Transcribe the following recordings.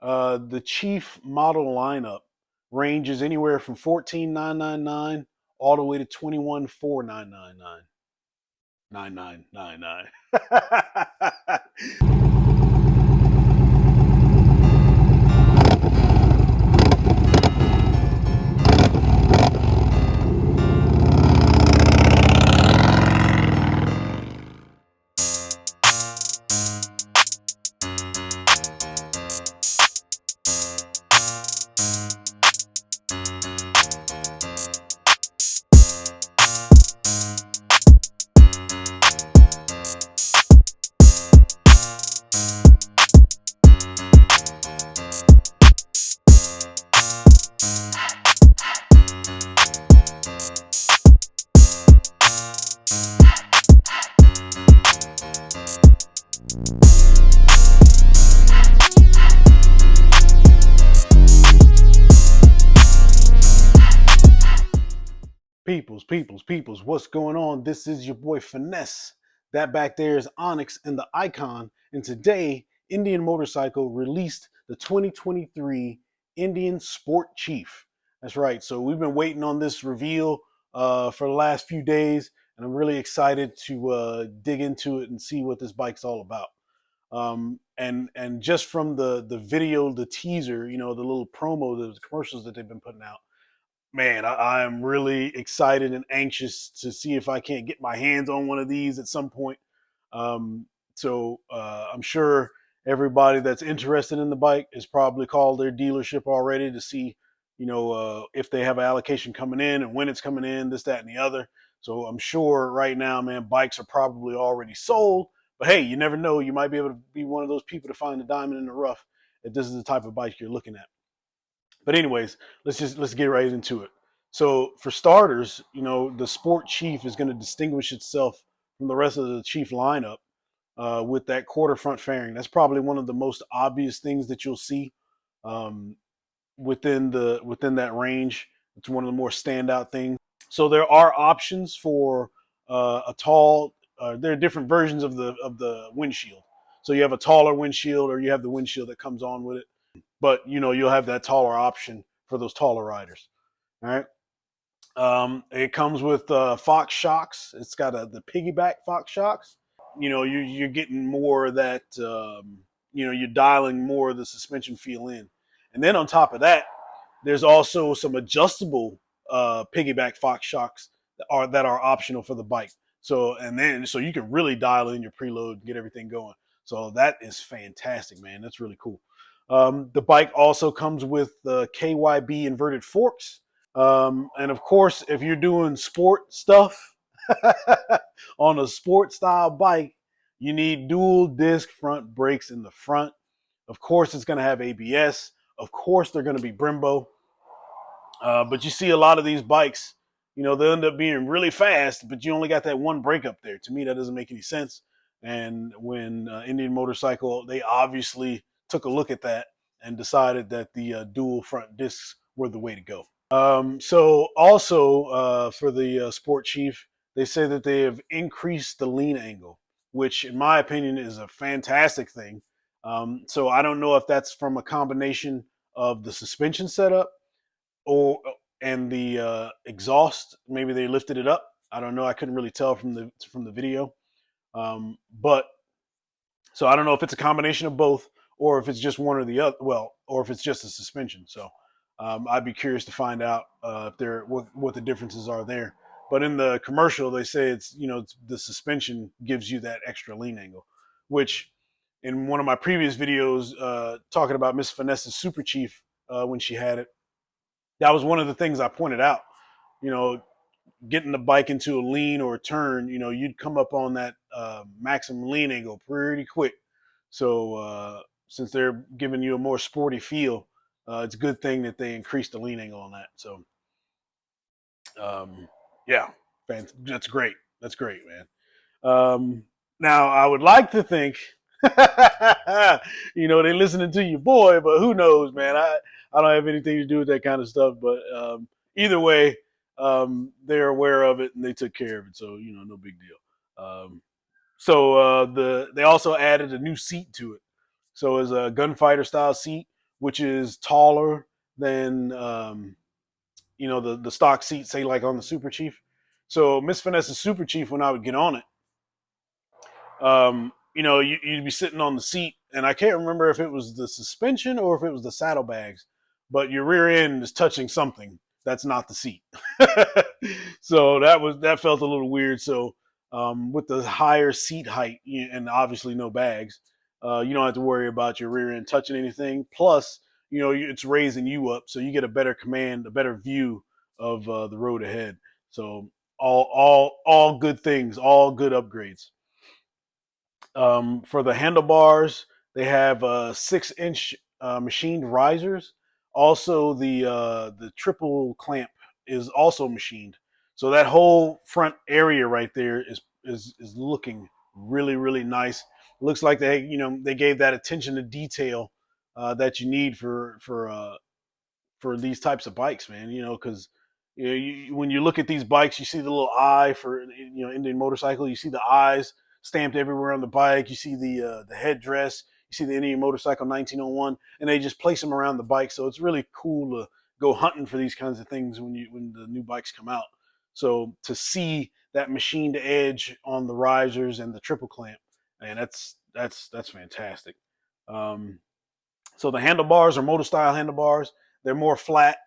The Chief model lineup ranges anywhere from 14,999 all the way to 21,499. 9999. Peoples, what's going on? This is your boy Finesse. That back there is Onyx and the Icon. And today, Indian Motorcycle released the 2023 Indian Sport Chief. That's right. So we've been waiting on this reveal for the last few days, and I'm really excited to dig into it and see what this bike's all about. And just from the video, the teaser, the little promo, the commercials that they've been putting out, man, I am really excited and anxious to see if I can't get my hands on one of these at some point. So I'm sure everybody that's interested in the bike has probably called their dealership already to see, if they have an allocation coming in and when it's coming in, this, that, and the other. So I'm sure right now, man, bikes are probably already sold. But hey, you never know. You might be able to be one of those people to find the diamond in the rough if this is the type of bike you're looking at. But anyways, let's get right into it. So for starters, the Sport Chief is going to distinguish itself from the rest of the Chief lineup with that quarter front fairing. That's probably one of the most obvious things that you'll see um, within that range. It's one of the more standout things. So there are options for a tall. There are different versions of the windshield. So you have a taller windshield, or you have the windshield that comes on with it, but you'll have that taller option for those taller riders. All right. It comes with Fox shocks. It's got the piggyback Fox shocks. You're getting more of that. You're dialing more of the suspension feel in, and then on top of that, there's also some adjustable piggyback Fox shocks that are optional for the bike. So you can really dial in your preload and get everything going. So that is fantastic, man. That's really cool. The bike also comes with the KYB inverted forks. And of course, if you're doing sport stuff on a sport style bike, you need dual disc front brakes in the front. Of course, it's going to have ABS. Of course, they're going to be Brembo. But you see a lot of these bikes, they end up being really fast, but you only got that one brake up there. To me, that doesn't make any sense. And when Indian Motorcycle, they obviously took a look at that and decided that the dual front discs were the way to go. So also for the Sport Chief, they say that they have increased the lean angle, which in my opinion is a fantastic thing. So I don't know if that's from a combination of the suspension setup or and the exhaust. Maybe they lifted it up. I don't know. I couldn't really tell from the video. But so I don't know if it's a combination of both, or if it's just one or the other. Well, or if it's just a suspension. So I'd be curious to find out if what the differences are there. But in the commercial, they say it's the suspension gives you that extra lean angle, which in one of my previous videos talking about Miss Finesse's Super Chief when she had it, that was one of the things I pointed out. You know, getting the bike into a lean or a turn, you'd come up on that maximum lean angle pretty quick. So since they're giving you a more sporty feel, it's a good thing that they increased the lean angle on that. So yeah, that's great. That's great, man. Now I would like to think, they listening to your boy, but who knows, man? I don't have anything to do with that kind of stuff. But either way, they're aware of it and they took care of it, so no big deal. So they also added a new seat to it. So it's a gunfighter style seat which is taller than the stock seat, say like on the Super Chief. So Miss Finesse's Super Chief, when I would get on it, you'd be sitting on the seat, and I can't remember if it was the suspension or if it was the saddlebags, but your rear end is touching something that's not the seat. So that felt a little weird. So with the higher seat height and obviously no bags, you don't have to worry about your rear end touching anything. Plus, it's raising you up, so you get a better command, a better view of the road ahead. So all good things, all good upgrades. For the handlebars, they have 6-inch machined risers. Also, the triple clamp is also machined. So that whole front area right there is looking really, really nice. It looks like they gave that attention to detail that you need for these types of bikes, man. Because when you look at these bikes, you see the little eye for Indian Motorcycle. You see the eyes stamped everywhere on the bike. You see the headdress. You see the Indian Motorcycle 1901, and they just place them around the bike. So it's really cool to go hunting for these kinds of things when the new bikes come out. So to see that machined edge on the risers and the triple clamp, man, that's fantastic. So the handlebars are motor style handlebars. They're more flat,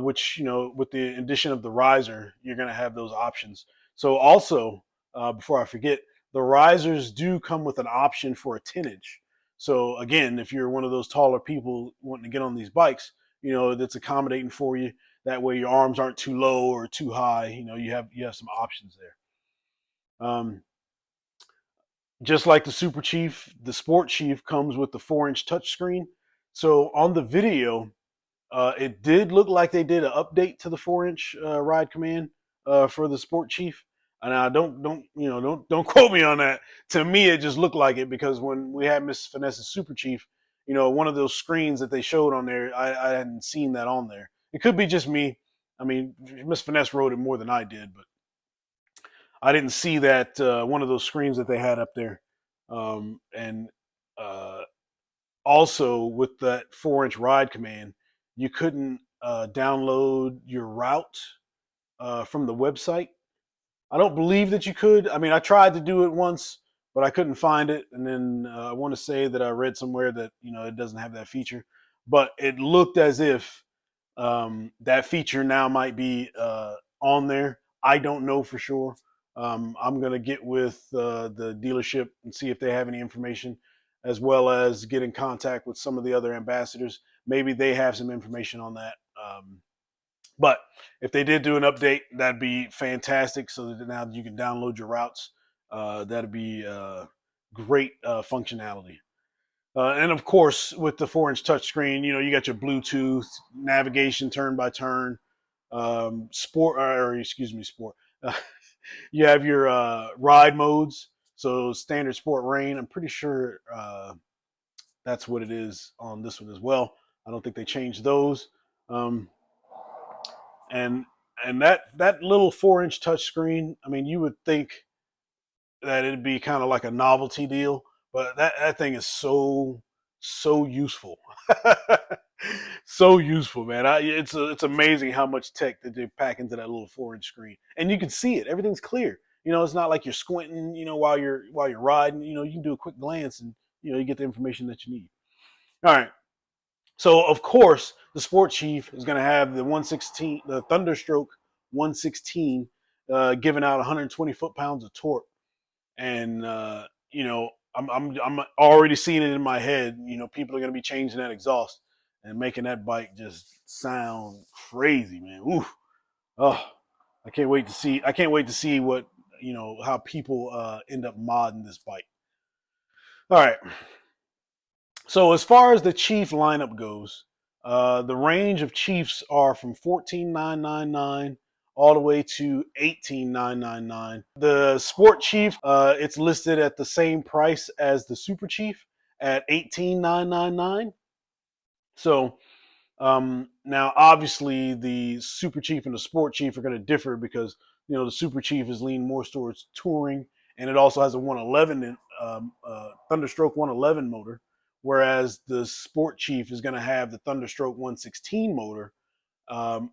which with the addition of the riser, you're going to have those options. So also, before I forget, the risers do come with an option for a 10-inch. So again, if you're one of those taller people wanting to get on these bikes, that's accommodating for you. That way, your arms aren't too low or too high. You have some options there. Just like the Super Chief, the Sport Chief comes with the 4-inch touchscreen. So on the video, it did look like they did an update to the 4-inch ride command for the Sport Chief. And I don't quote me on that. To me, it just looked like it because when we had Miss Finesse's Super Chief, one of those screens that they showed on there, I hadn't seen that on there. It could be just me. I mean, Miss Finesse wrote it more than I did, but I didn't see that one of those screens that they had up there. And also with that 4-inch ride command, you couldn't download your route from the website. I don't believe that you could. I mean, I tried to do it once, but I couldn't find it. And then I want to say that I read somewhere that it doesn't have that feature. But it looked as if that feature now might be on there. I don't know for sure. I'm gonna get with the dealership and see if they have any information, as well as get in contact with some of the other ambassadors. Maybe they have some information on that. But if they did do an update, that'd be fantastic. So that now you can download your routes. That'd be great functionality. And of course, with the 4-inch touchscreen, you got your Bluetooth navigation turn by turn, sport, or excuse me, sport. You have your ride modes. So standard, sport, rain. I'm pretty sure that's what it is on this one as well. I don't think they changed those. And that little 4-inch touchscreen, I mean, you would think that it'd be kind of like a novelty deal, but that thing is so useful. So useful, man. It's amazing how much tech that they pack into that little 4-inch screen, and you can see it. Everything's clear. It's not like you're squinting. While you're riding. You can do a quick glance, and you get the information that you need. All right. So of course, the Sport Chief is going to have the 116, the Thunderstroke 116, giving out 120 foot-pounds of torque, and I'm already seeing it in my head. People are going to be changing that exhaust and making that bike just sound crazy, man. Ooh, oh, I can't wait to see. I can't wait to see what how people end up modding this bike. All right. So as far as the Chief lineup goes, the range of Chiefs are from 14,999 all the way to 18,999. The Sport Chief, it's listed at the same price as the Super Chief at 18,999. So now, obviously, the Super Chief and the Sport Chief are going to differ because the Super Chief is leaning more towards touring, and it also has a 111 Thunderstroke 111 motor, whereas the Sport Chief is going to have the Thunderstroke 116 motor,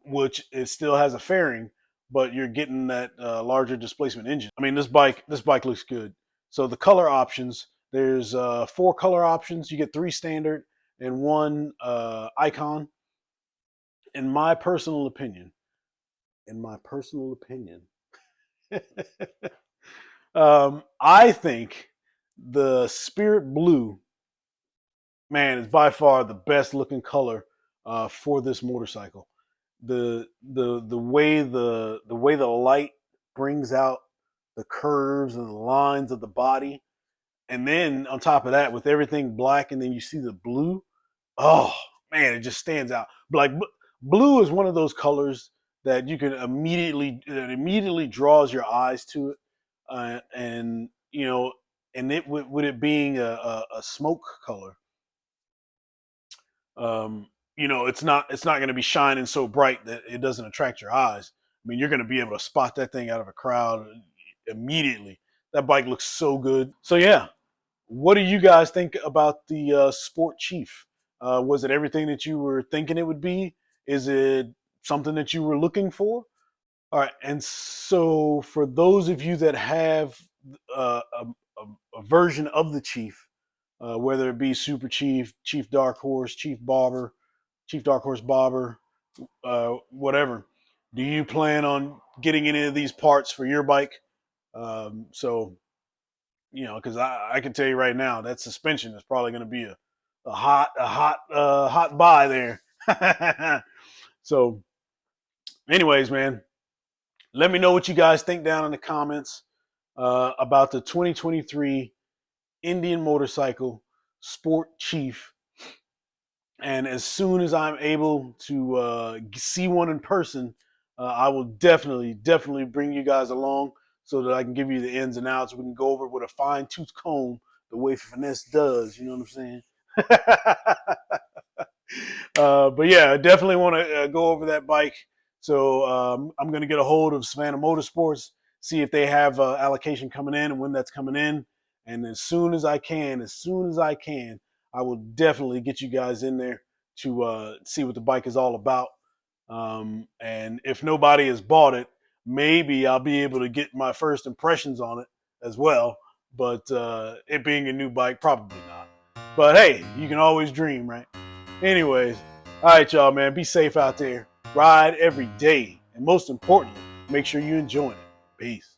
which it still has a fairing, but you're getting that larger displacement engine. I mean, this bike looks good. So the color options, there's 4 color options. You get 3 standard and 1 icon. In my personal opinion, I think the Spirit Blue, man, is by far the best looking color for this motorcycle. The way the light brings out the curves and the lines of the body, and then on top of that, with everything black, and then you see the blue. Oh man, it just stands out. Like blue is one of those colors that you can immediately draws your eyes to it, and you know, and it with it being a smoke color, you know, it's not going to be shining so bright that it doesn't attract your eyes. I mean, you're going to be able to spot that thing out of a crowd immediately. That bike looks so good. So yeah, what do you guys think about the Sport Chief? Was it everything that you were thinking it would be? Is it something that you were looking for? All right, and so for those of you that have a version of the Chief, whether it be Super Chief, Chief Dark Horse, Chief Bobber, Chief Dark Horse Bobber, whatever, do you plan on getting any of these parts for your bike? So, you know, because I can tell you right now that suspension is probably going to be a hot buy there. So, anyways, man, let me know what you guys think down in the comments about the 2023 Indian Motorcycle Sport Chief. And as soon as I'm able to see one in person, I will definitely bring you guys along so that I can give you the ins and outs. We can go over it with a fine tooth comb, the way Finesse does. You know what I'm saying? But yeah, I definitely want to go over that bike. So I'm going to get a hold of Savannah Motorsports, see if they have allocation coming in and when that's coming in. And as soon as I can, I will definitely get you guys in there to see what the bike is all about. And if nobody has bought it, maybe I'll be able to get my first impressions on it as well. But it being a new bike, probably not. But hey, you can always dream, right? Anyways, all right, y'all, man. Be safe out there. Ride every day. And most importantly, make sure you're enjoying it. Peace.